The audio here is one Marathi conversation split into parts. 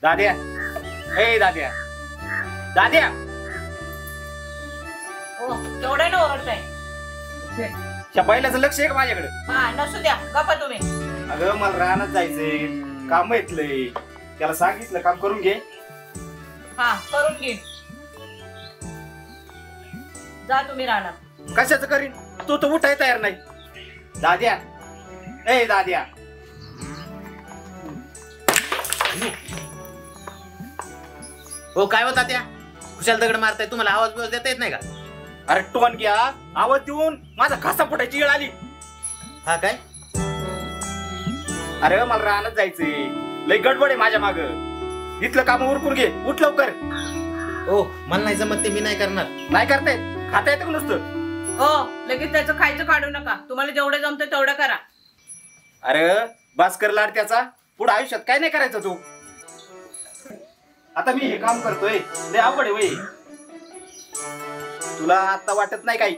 दाद्या, ए दाद्या, दाद्या. हो, केवढे ना ओरडताय. त्या बैलाचं लक्ष आहे का माझ्याकडे? हा, नसू द्या, गप्पा तुम्ही. अगं मला रानात जायचंय, काम येतलंय. त्याला सांगितलं काम करून घे. हा, करून घे. जा तुम्ही रानात. कशाचं करीन? तू तर उठाय तयार नाही. दाद्या, ए दाद्या. हो काय होता त्या कुशाल दगड मारताय, तुम्हाला आवाज बिवाज देता येत नाही का? अरे टोन घ्या, आवाज देऊन माझा घासा फुटायची वेळ आली. हा काय? अरे मला रानात जायचंय, लय गडबड आहे माझ्या माग. इथलं काम उरकून घे, उठ लवकर. हो मला नाही जमत ते, मी नाही करणार. नाही करताय? खाता येतं का नुसतं? हो, लगेच त्याचं खायचं काढू नका. तुम्हाला जेवढं जमतं तेवढं करा. अरे बस कर लाड त्याचा. पुढे आयुष्यात काय नाही करायचं तू. आता मी हे काम करतोय, लय अवघड आहे वय. तुला आता वाटत नाही काही,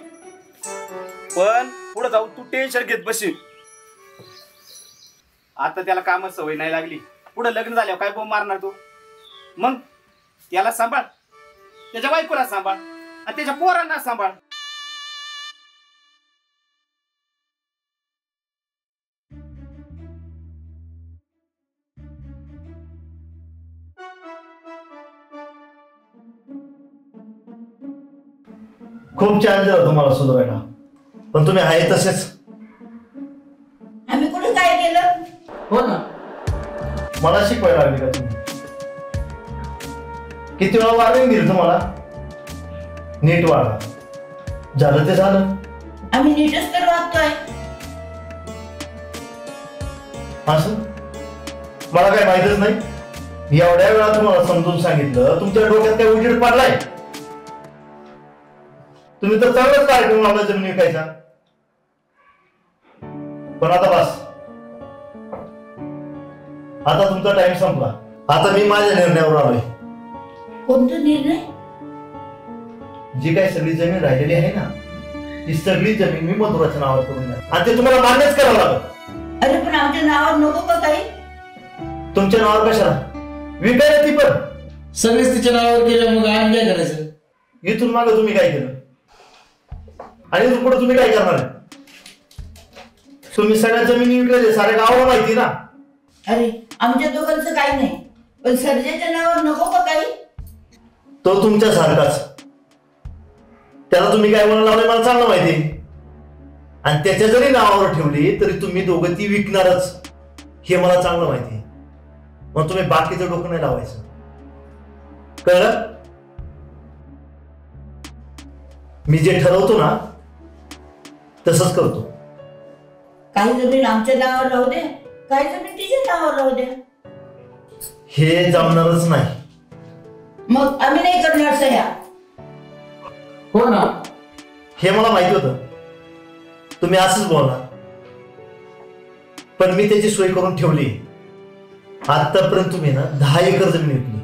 पण पुढे जाऊन तू टेन्शन घेत बसशील. आता त्याला कामच सवय नाही लागली. पुढे लग्न झाल्यावर काय बोंब मारणार तू? मग त्याला सांभाळ, त्याच्या बायकोला सांभाळ आणि त्याच्या पोरांना सांभाळ. खूप छान झालं तुम्हाला सुधारायला, पण तुम्ही आहे तसेच. आम्ही कुठे काय केलं? हो ना, मला शिकवायला लागली का तुम्ही? किती वेळा वाढवून दिली तुम्हाला? नीट वाढा. झालं ते झालं. आम्ही नीटच तर वागतोय. असं मला काय माहितच नाही. एवढ्या वेळा तुम्हाला समजून सांगितलं, तुमच्या डोक्यात काय उजेड पडलाय? तुम्ही तर चांगलाच कार्यक्रम लावला जमीन विकायचा. पण आता बस, आता तुमचा टाइम संपला. आता मी माझ्या निर्णयावर आलोय. कोणता निर्णय? जी काही सगळी जमीन राहिलेली आहे ना, ती सगळी जमीन मी मधुराच्या नावावर करून द्या, आणि ते तुम्हाला मान्यच करावं लागेल. अरे पण आमच्या नावावर नको का काही? तुमच्या नावावर कशाला? विकायला ती पण सगळेच तिच्या नावावर केलं, मग आम्ही काय करायचं? इथून मागे तुम्ही काय केलं आणि इथून पुढे तुम्ही काय करणार आहे? तुम्ही सगळ्या जमिनी विकले, साऱ्या गावाला माहिती ना. अरे आमच्या दोघांचं काही नाही, पण सर्जेच्या नावावर नको का काही? तो तुमच्या सारखाच. त्याला तुम्ही काय म्हणून लावले मला चांगलं माहिती, आणि त्याच्या जरी नावावर ठेवली तरी तुम्ही दोघं ती विकणारच हे मला चांगलं माहिती. मग तुम्ही बाकीचं डोकं नाही लावायचं, कळलं? मी जे ठरवतो ना तसंच करतो. काही जमीन आमच्या नावावर राहू दे, काही जमीन तिच्या नावावर राहू दे. हे जमणारच नाही. मग आम्ही नाही करणार सह्या. हो ना, हे मला माहिती होतं. तुम्ही असंच बोलणार, पण मी त्याची सोय करून ठेवली. आतापर्यंत तुम्ही ना 10 एकर जमीन विकली,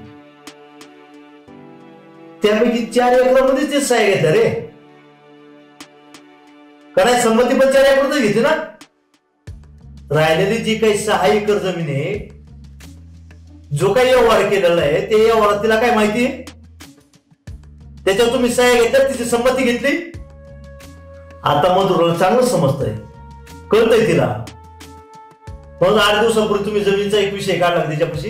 त्यापैकी 4 एकरामध्ये ते सह्या घेतल्या रे. कारण संमती पण 4 एकरातच घेते ना. राहिलेली जी काही 6 एकर जमीन आहे, जो काही व्यवहार केलेला आहे ते व्यवहारात तिला काय माहिती आहे? त्याच्यावर तुम्ही सह्या घेतल्या, तिची संमती घेतली. आता मधुराला चांगलं समजतंय, कळतंय तिला. म्हणून 8 दिवसापूर्वी तुम्ही जमिनीचा एक विषय काढला त्याच्यापाशी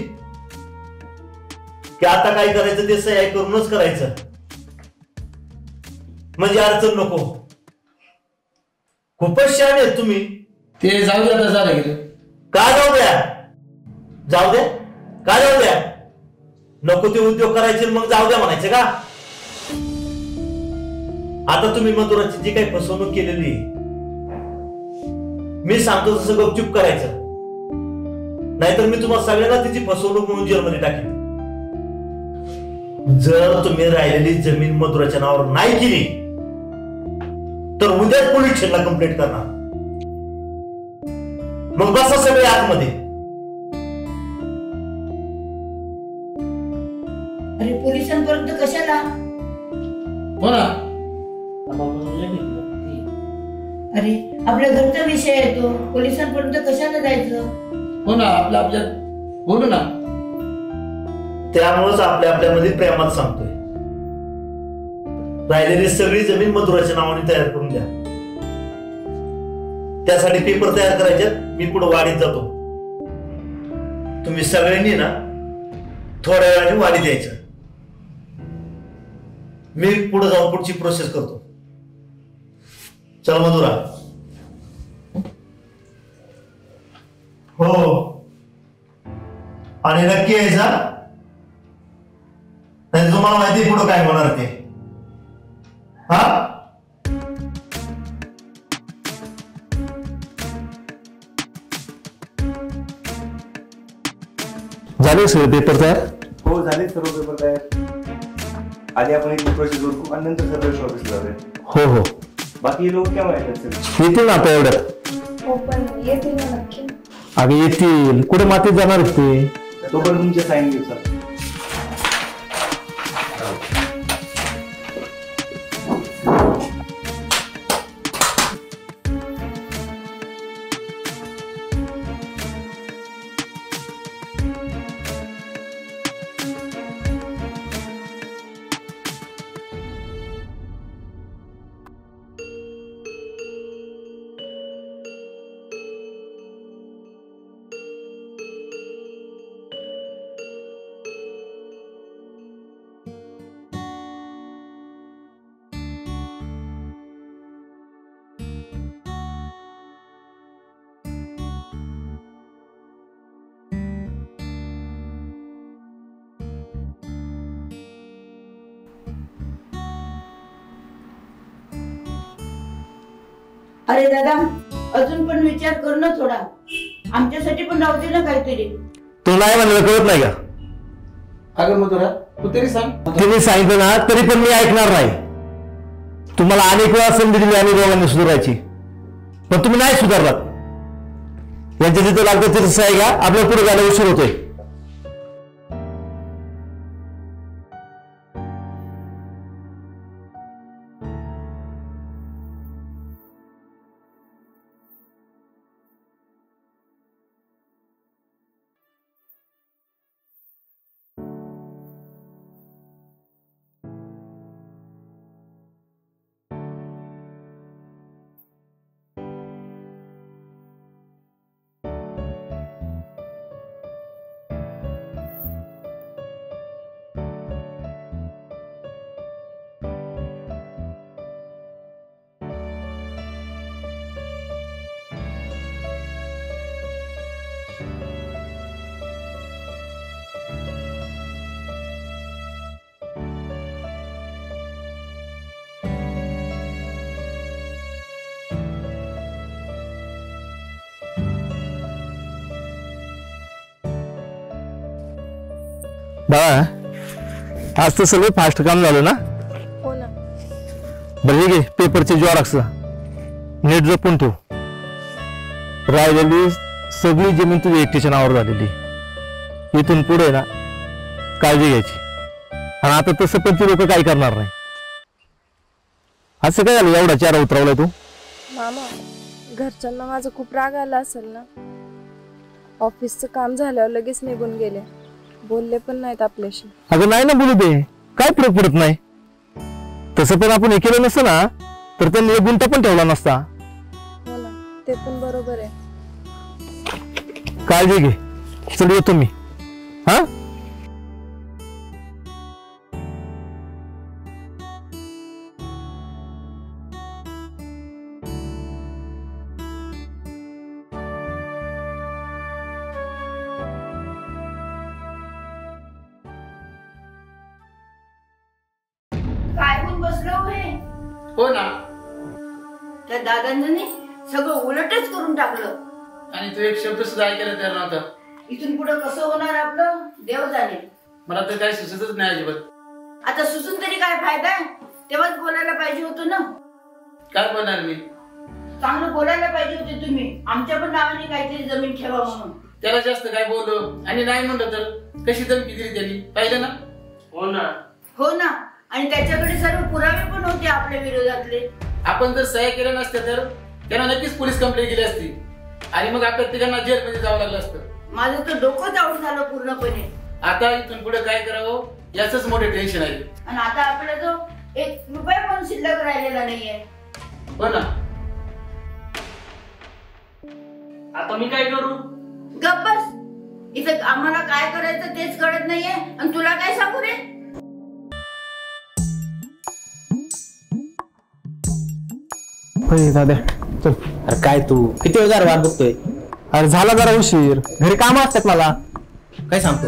की आता काय करायचं ते सह्या करूनच करायचं, म्हणजे अडचण नको. खूपच शहाणे आहेत तुम्ही. ते जाऊ द्या, आता झालं गेलं. का जाऊ द्या? जाऊ द्या का? जाऊ द्या. नको ते उद्योग करायचे मग जाऊ द्या म्हणायचे का? आता तुम्ही मधुराची जी काही फसवणूक केलेली आहे, मी सांगतो तसं गपचूप करायचं, नाहीतर मी तुम्हाला सगळ्यांना तिची फसवणूक म्हणून जेलमध्ये टाकेन. जर तुम्ही राहिलेली जमीन मधुराच्या नावावर नाही केली तर उद्याच पोलीस स्टेशनला कंप्लेंट करणार. मग बसा सगळे आतमध्ये. अरे पोलिसांपर्यंत कशाला? हो ना. अरे आपल्या घरचा विषय आहे तो, पोलिसांपर्यंत कशाला जायचं? हो ना, आपल्यात बोलू ना. त्यामुळेच आपल्यामध्ये प्रेमात सांगतोय, राहिलेली सगळी जमीन मधुराच्या नावाने तयार करून द्या. त्यासाठी पेपर तयार करायचे, मी पुढे वाढीत जातो. तुम्ही सगळ्यांनी ना थोड्या वेळाने वाढी द्यायचं. मी पुढे जाऊन पुढची प्रोसेस करतो. चल मधुरा. हो, आणि नक्की यायचा, नाही तुम्हाला माहिती पुढे काय होणार ते. हा, झाले सगळे पेपर तयार? हो झाले सर्व पेपर तयार. आधी आपण एक प्रोसेस करू आणि नंतर सर्व ऑफिसला जाऊया. हो हो. बाकी लोक केव्हा येतात सर? येतील ना आता एवढ्यात. हो पण येतील ना नक्की. अगं येतील, कुठे मातीत जाणार आहेत ते. तोपर्यंत तुमचे साईन घेऊ सर. अरे दादा, अजून पण विचार कर ना थोडा, आमच्यासाठी पण राहू दे ना काहीतरी. तू नाही म्हणलं कळत नाही का? अगं मधुरा, तू तरी सांग. तुम्ही सांगितलं ना तरी पण मी ऐकणार नाही. तुम्हाला अनेक वेळा संधी दिली आणि दोघांनी सुधारायची, पण तुम्ही नाही सुधारलात. यांच्या जिथं लागतं तिथं आहे का? आपल्या पुढे जायला उशीर होतोय. बाळा, आज तर सगळं फास्ट काम झालं ना? हो ना. बरं हे घे पेपरचे झेरॉक्स, नीट जपून ठेव. राहिलेली सगळी जमीन तुझ्या एकटीच्या नावावर झालेली. इथून पुढे ना काळजी घ्यायची. आणि आता तसं पण ती लोक काही करणार नाही. असं काय झालं एवढा चेहरा उतरवलाय तू? मामा, घरच्यांना माझा खूप राग आला असेल ना. ऑफिसचं काम झाल्यावर लगेच निघून गेले, बोलले पण नाहीत आपल्याशी. अगं नाही ना बोलू दे, काय फरक पडत नाही. तसं पण आपण हे केलं नसतं ना तर त्यांनी एक गुंता पण ठेवला नसता. हो ना, ते पण बरोबर आहे. काळजी घे. चल येतो मी. हा, काय होऊन बसलो हे? हो ना. त्या दादांनी सगळं उलटच करून टाकलं. आणि तू एक शब्द सुद्धा ऐकायला तयार नव्हता. इथून पुढे कसं होणार आपलं देव जाणे. मला तर काही सुचतच नाही अजिबात. आता सुचून तरी काय फायदा आहे? तेव्हाच बोलायला पाहिजे होतं ना. काय बोलणार मी? चांगलं बोलायला पाहिजे होते तुम्ही. आमच्या पण नावाने काहीतरी जमीन ठेवा म्हणून. त्याला जास्त काय बोललो आणि नाही म्हणलं तर कशी धमकी दिली त्यांनी, पाहिलं ना. हो ना. हो ना. आणि त्याच्याकडे सर्व पुरावे पण होते आपल्या विरोधातले. आपण जर सह्या केल्या नसत्या तर त्यांना नक्कीच पोलीस कंप्लेंट केली असती आणि मग आपल्या तिघांना जेलमध्ये जावं लागलं असतं. माझं तर डोकंच आऊट झालं पूर्णपणे. आता इथून पुढे काय करावं याच मोठे टेन्शन आहे. आणि आता आपला जो 1 रुपया पण शिल्लक राहिलेला नाहीये. हो ना. आता मी काय करू? गप्प बस. इथं आम्हाला काय करायचं तेच कळत नाहीये आणि तुला काय सांगू रे. दादा चल. अरे काय तू किती वेळ वाट बघतोय? अरे झाला जरा उशीर, घरी काम असतात मला. काय सांगतो?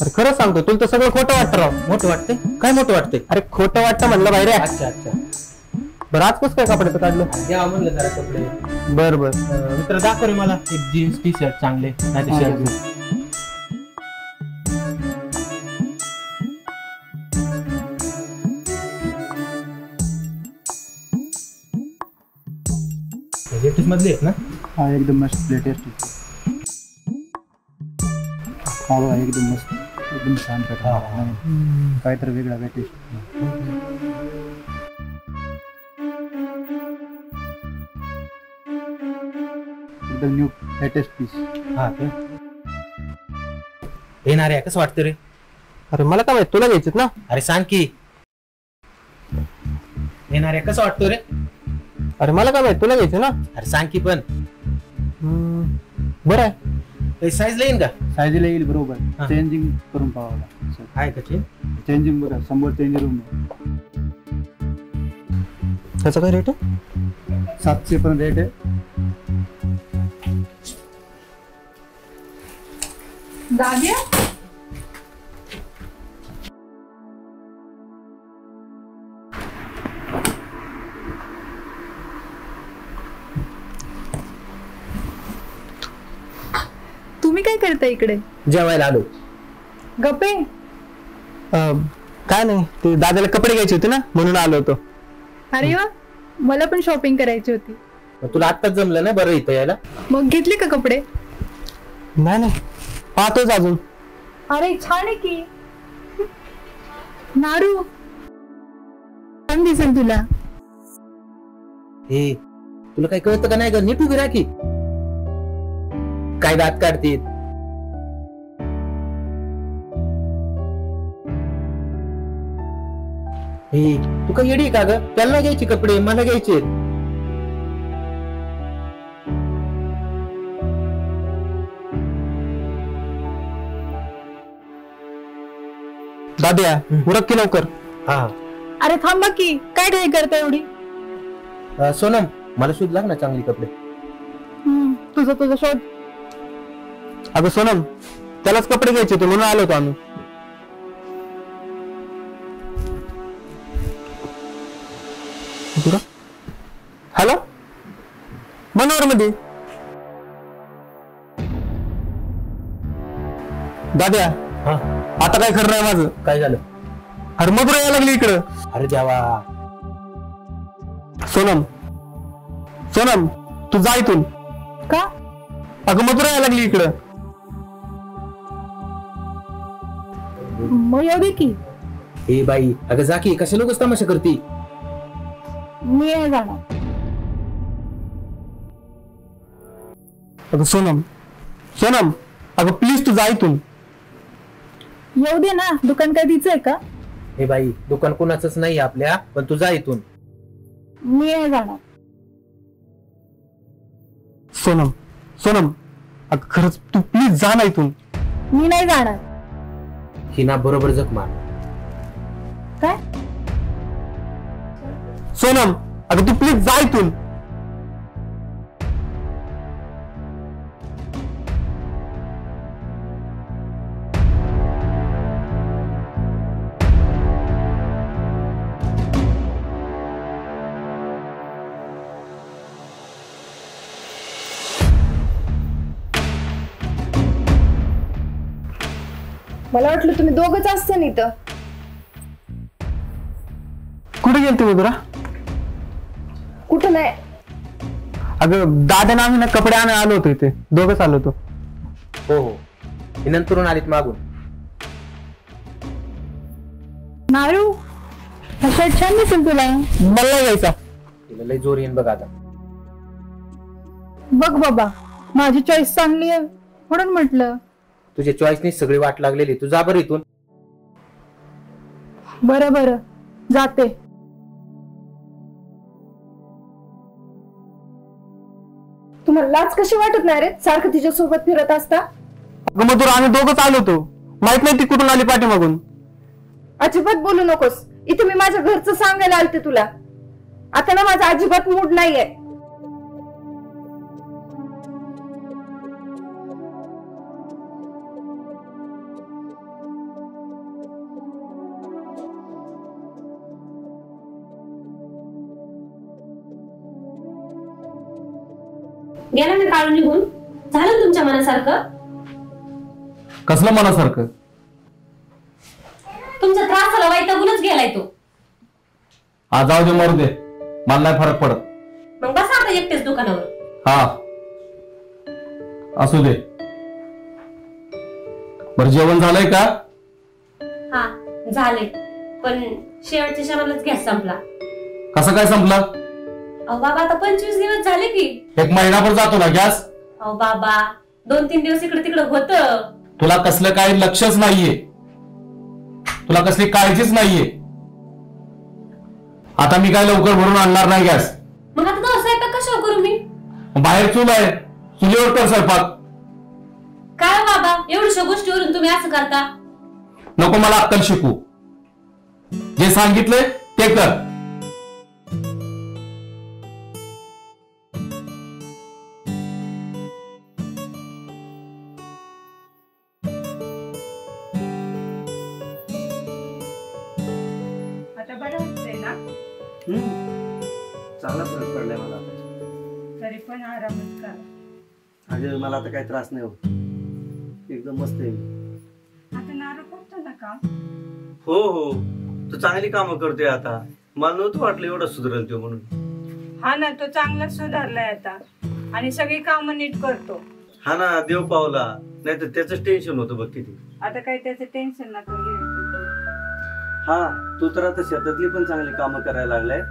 अरे खरं सांगतो, तुला तर सगळं खोटं वाटतं राव. मोठं वाटतंय? काय मोठं वाटतंय? अरे खोटं वाटतं म्हणलं बाहेर. अच्छा अच्छा. बरं आज कसं काय कपड्याचं काढलं? द्या म्हणलं जरा कपडे. बर बर. मित्र दाखव रे मला एक जीन्स टी शर्ट चांगले, नाही शर्ट. लेटेस्ट मधले आहेत ना? हा एकदम मस्त लेटेस्ट. हा बघा एकदम मस्त, एकदम छान प्रकार. काय तर वेगळा लेटेस्ट. एकदम न्यू लेटेस्ट पीस. हा ते येणार आहे. कसं वाटतं रे? अरे मला काय माहित, तुला घ्यायचेत ना. अरे सांग की येणार आहे. कसं वाटतो रे? अरे मला काय माहित, तुला घ्यायचे ना. अरे सांग की. पण बरं आहे. साईज येईन का? सायझीला येईल बरोबर. हा. चेंजिंग करून पाहावं. आहे का चेंज? चेंजिंग बघा, 100 चेंज रूम. त्याचा काय रेट आहे? 700 पर्यंत रेट आहे. दाद्या तुम्ही काय करता इकडे? जेवायला आलो. गप्पे. काय नाही, ते दादाला कपडे घ्यायचे होते ना, म्हणून आलो होतो. अरे वा, मला पण शॉपिंग करायची होती. तुला आत्ताच जमलं ना बरं इथं यायला? मग घेतले का कपडे? नाही पाहतोच अजून. अरे छान आहे की. नारू छान दिसेल तुला. हे तुला काय कळतं का नाही ग? नीट उभी राहा की. काय दात काढते? हे तू काय येडी का ग? त्याला घ्यायचे कपडे, मला घ्यायचे. दाद्या उरक की लवकर. हा. अरे थांबा की, काय घाई करता एवढी? सोनम मला शोध लाग ना चांगली कपडे. तुझं शोध. अगं सोनम, त्यालाच कपडे घ्यायचे होते म्हणून आलो होतो आम्ही. हॅलो, मनोहर मध्ये. दाद्या हा. आता काय खरं नाही माझं. काय झालं? अरे मधुरा यायला लागली इकडं. अरे देवा. सोनम सोनम तू जा इथून. का? अगं मधुरा यायला लागली इकडं. मग येऊ दे की. ए बाई, अगं जा की, कशा लोकच तमाशा करती? मी नाही जाणार. अगं सोनम सोनम अगं प्लीज तू जा इथून. येऊ दे ना, दुकान काय तिचं आहे का? हे बाई, दुकान कोणाचंच नाही आपल्या, पण तू जा इथून. मी नाही जाणार. सोनम सोनम अगं खरंच तू प्लीज जा ना इथून. मी नाही जाणार. ही ना बरोबर जख मार. काय? सोनम अगं तू प्लीज जा इथून. मला वाटलं तुम्ही दोघंच असता ना इथं. कुठे गेलते मधुरा? कुठं नाही. अगं दादा आम्ही ना कपडे आणायला आलो होतो इथे, दोघंच आलो होतो. हो हो, मी नंतरून आलीत मागून. नारू हा शर्ट छान दिसेल तुला. मला नाही घ्यायचा. तिला लय जोर येईन बघ आता. बघ बाबा, माझी चॉईस चांगली आहे म्हणून म्हटलं. तुझ्या चॉईसनी सगळी वाट लागलेली. तू जा बरं इथून. बरं बरं जाते. तुम्हाला लाज कशी वाटत नाही रे सारखं तिच्या सोबत फिरत असता? अगं मधुरा आम्ही दोघंच आलो होतो, माहित नाही ती कुठून आली पाठीमागून. अजिबात बोलू नकोस. इथे मी माझ्या घरचं सांगायला आलते तुला. आता ना माझा अजिबात मूड नाहीये. गेला ना काढून निघून. झालं तुमच्या मनासारखं? कसलं मनासारखं? तुमचा त्रासाला वैतागूनच गेलाय तो. आज जाऊ दे, मरू दे, मला नाही फरक पडत. मग बसा आता एकटेच दुकानावर. हा असू दे. बरं जेवण झालंय का? हा झाले, पण शेवटच्या क्षणालाच गॅस संपला. कसं काय संपला? अहो बाबा, आता 25 दिवस झाले की. एक महिनाभर जातो ना गॅस. अहो बाबा, 2-3 दिवस इकडे तिकडे होतं. तुला कसलं काही लक्षच नाहीये, तुला कसली काळजीच नाहीये. आता मी काय लवकर भरून आणणार नाही गॅस. मग आता तो स्वयंपाक कशावर करू मी? बाहेर चूल आहे, चुलीवर कर स्वयंपाक. काय हो बाबा, एवढ्याशा गोष्टीवरून तुम्ही असं करता? नको मला अक्कल शिकू. जे सांगितलंय ते कर. आता बरं वाटतंय ना? चांगला फरक पडलाय मला. तरी पण आरामच करा. अगं मला आता काही त्रास नाही होत, एकदम मस्त आहे. आता नारू करतो ना काम. हो हो, तू चांगली कामं करतोय आता. मला नव्हतं वाटलं एवढं सुधरेल तो म्हणून. हा ना, तो चांगलाच सुधारलाय आता आणि सगळी कामं नीट करतो. हा ना, देव पावला. नाही तर त्याच टेन्शन होतं बघ किती. आता काही त्याचं टेन्शन नका घेऊ. हा, तू तर आता शेतातली पण चांगली कामं करायला लागलाय.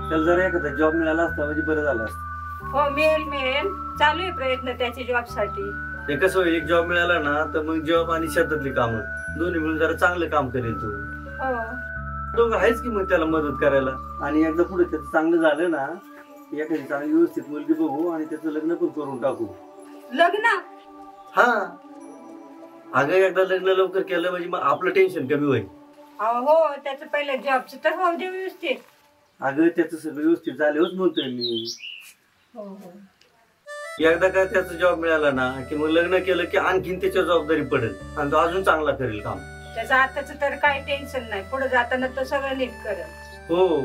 त्याला जरा एखादा जॉब मिळाला असता म्हणजे बरं झालं असतं. हो मिळेल. चालू आहे प्रयत्न त्याच्या जॉब साठी. ते कसं होईल, एक जॉब मिळाला ना तर मग जॉब आणि शेतातली कामं दोन्ही मिळून जरा चांगलं काम करेल तू. हो दोघं आहेच की मग त्याला मदत करायला. आणि एकदा पुढे त्याचं चांगलं झालं ना, एखादी चांगली व्यवस्थित मुलगी बघू आणि त्याचं लग्न पण करून टाकू. लग्न? हा अगं, एकदा लग्न लवकर केलं म्हणजे मग आपलं टेन्शन कमी होईल. हो, त्याचं पहिलं जॉबचं तर होऊ दे व्यवस्थित. अगं त्याचं सगळं व्यवस्थित झाल्यावरच म्हणतोय मी. हो हो, एकदा का त्याचा जॉब मिळाला ना की मग लग्न केलं की आणखीन त्याच्या जबाबदारी पडेल आणि तो अजून चांगला करेल काम. त्याचं आताच तर काही टेन्शन नाही. पुढे जाताना तो सगळं नीट करेल. हो,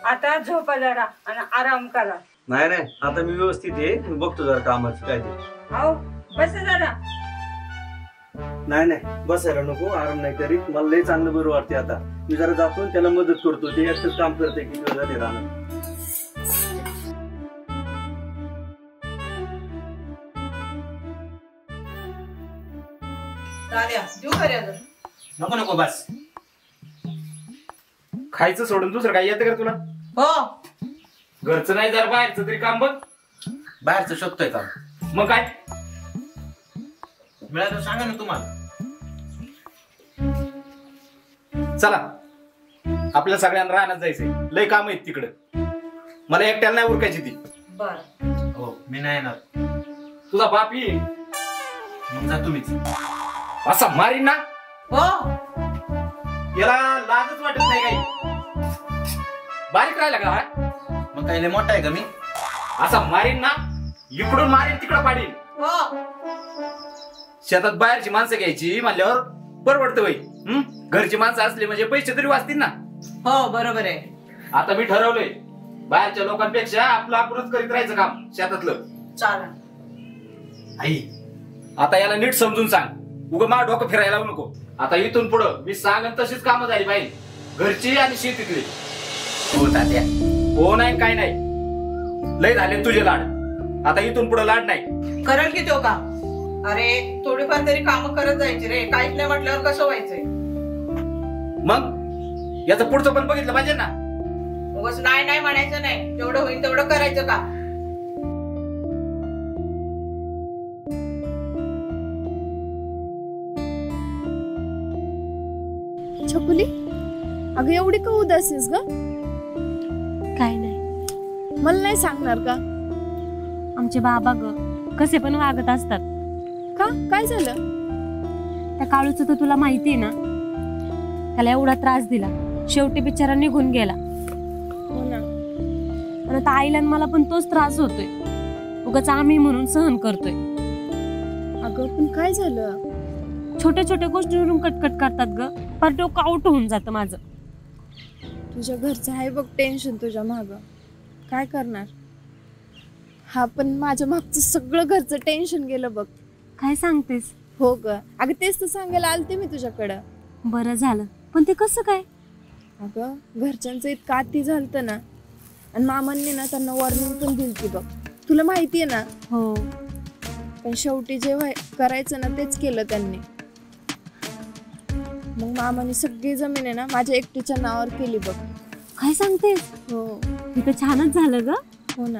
आता झोपा जरा आणि आराम करा. नाही नाही, आता मी व्यवस्थित आहे. मी बघतो जरा कामाचं काय ते. हो बस जरा. नाही नाही, बसायला नको, आराम नाही करीत. मला लय चांगलं बरं वाटते आता. मी जरा जातो आणि त्याला मदत करतो. ते एकटंच काम करते की दिवस झाले राहणार. नको नको बस. खायचं सोडून दुसरं काय येतं का तुला? हो, घरचं नाही जर बाहेरचं तरी काम बघ. बाहेरचं शोधतोय का? मग काय मिळालं सांगा ना तुम्हाला. चला, आपल्या सगळ्यांना राहण्यात जायचंय. लय काम आहेत तिकडं. मला एकट्याला नाही उरकायची ती. बर. हो, मी नाही येणार. तुझा बाप येईल. मग जा तुम्हीच. असा मारीन ना. हो याला लाजच वाटत नाही काही. बारीक राहिला का हा? मग काही लय मोठा आहे का मी? असा मारीन ना, इकडून मारीन तिकडं पाडीन. हो, शेतात बाहेरची माणसं घ्यायची म्हणल्यावर परवडतं वय. घरची माणसं असली म्हणजे पैसे तरी वाचतील ना. हो बरोबर आहे. आता मी ठरवलंय, बाहेरच्या लोकांपेक्षा आपलं आपणच करीत राहायचं काम शेतातलं. चालेल. आई, आता याला नीट समजून सांग. उगा मा डोकं फिरायला लावू नको. आता इथून पुढं मी सांगन तशीच कामं झाली पाहिजे, घरची आणि शेतीतली. हो तात्या. हो नाही काय नाही, लय झाले तुझे लाड, आता इथून पुढे लाड नाही. करल की तो का? अरे थोडीफार तरी कामं करत जायची रे, काहीच नाही म्हटल्यावर कसं व्हायचंय? मग याचं पुढचं पण बघितलं पाहिजे ना. उगाच नाही नाही म्हणायचं नाही, जेवढं होईल तेवढं करायचं का? छकुली, अगं एवढी का उदास आहेस ग? काय नाही, मला नाही सांगणार का? आमचे बाबा ग कसे पण वागत असतात. का, काय झालं? त्या काळूचं तर तुला माहिती आहे ना, त्याला एवढा त्रास दिला, शेवटी बिचारा निघून गेला. हो ना. आणि आता आईला आणि मला पण तोच त्रास होतोय, उगाच आम्ही म्हणून सहन करतोय. अगं पण काय झालं? छोट्या छोट्या गोष्टीवरून कटकट करतात ग, पर डोकं आउट होऊन जातं माझं. तुझ्या घरचं आहे बघ टेन्शन तुझ्या माग, काय करणार? हा पण माझ्या मागचं सगळं घरचं टेन्शन गेलं बघ. काय सांगतेस? हो ग, अगं तेच तर सांगायला आलते मी तुझ्याकडं. बरं झालं, पण ते कसं काय? अगं घरच्यांचं इतकं अति झालतं ना, आणि मामांनी ना त्यांना वॉर्निंग पण दिलती बघ, तुला माहितीये ना. हो, पण शेवटी जे करायचं ना तेच केलं त्यांनी. मग मामाने सगळी जमीन आहे ना माझ्या एकटीच्या नावावर केली बघ. काय सांगतेस? हो. हे तर छानच झालं ग. हो ना.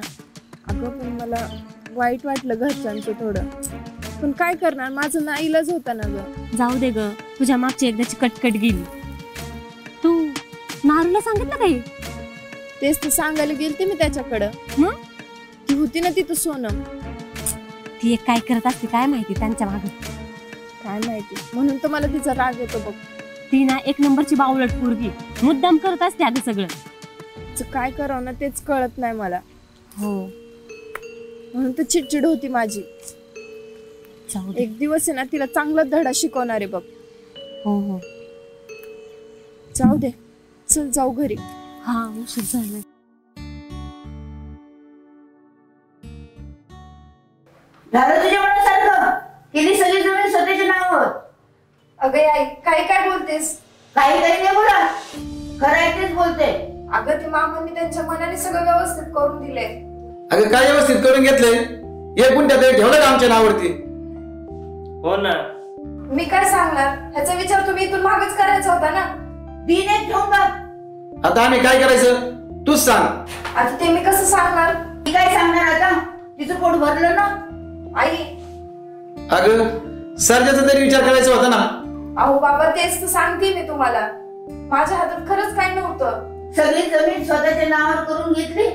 अगं पण मला वाईट वाटलं घरच्यांचं थोडं, पण काय करणार, माझं नाईलाज होता ना ग. जाऊ दे ग, तुझ्या मागची एकदाची कटकट गेली. तू नारूला सांगितलं काही? तेच तर सांगायला गेलते मी त्याच्याकडं. मग ती होती ना तिथं सोनम, ती एक काय करत असते काय माहिती त्यांच्या मागे, काय माहिती, म्हणून तर मला तिचा राग येतो बघ. ती ना एक नंबरची बावळट पोरगी, मुद्दाम करत असते अगं सगळं. तिचं काय करावं ना तेच कळत नाही मला. हो, म्हणून तर चिडचिड होती माझी. जाऊ दे. एक दिवस आहे ना तिला चांगला धडा शिकवणार आहे बघ. हो हो, जाऊ दे, चल जाऊ घरी. हा उशीर झालाय. झालं तुझ्या मनासारखं? केली सगळी जमीन स्वतःच्या नावावर? अगं आई, काय काय बोलतेस? काही काही नाही बोला, खरं आहे तेच बोलते. अगं ते मामांनी त्यांच्या मनाने सगळं व्यवस्थित करून दिले. अगं काय व्यवस्थित करून घेतलंय? एक गुंठ्यात ठेवलं का आमच्या नावावरती? हो ना. मी काय सांगणार, ह्याचा विचार तुम्ही इथून मागच करायचा होता ना. दिन एक ठेवून बघ. आता आम्ही काय करायचं तूच सांग. आता ते मी कसं सांगणार? ती काय सांगणार आता? तिचं पोट भरलं ना. आई, अगं सर्जाचा तरी विचार करायचा होता ना. अहो बाबा तेच तर सांगते मी तुम्हाला, माझ्या हातात खरंच काय नव्हतं. सगळी जमीन स्वतःच्या नावावर करून घेतली,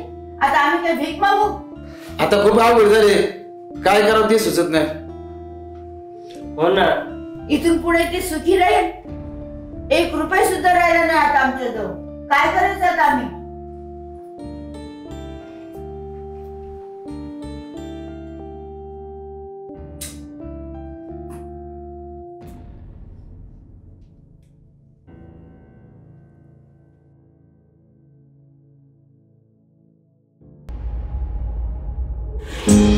आता आम्ही काय भीक मागू? आता खूप अवघड झाले, काय करावं ते सुचत नाही. हो ना. इथून पुढे ती सुखी राहील? 1 रुपया सुद्धा राहिला नाही आता आमच्याजवळ. काय करायचं आता आम्ही? Mm-hmm.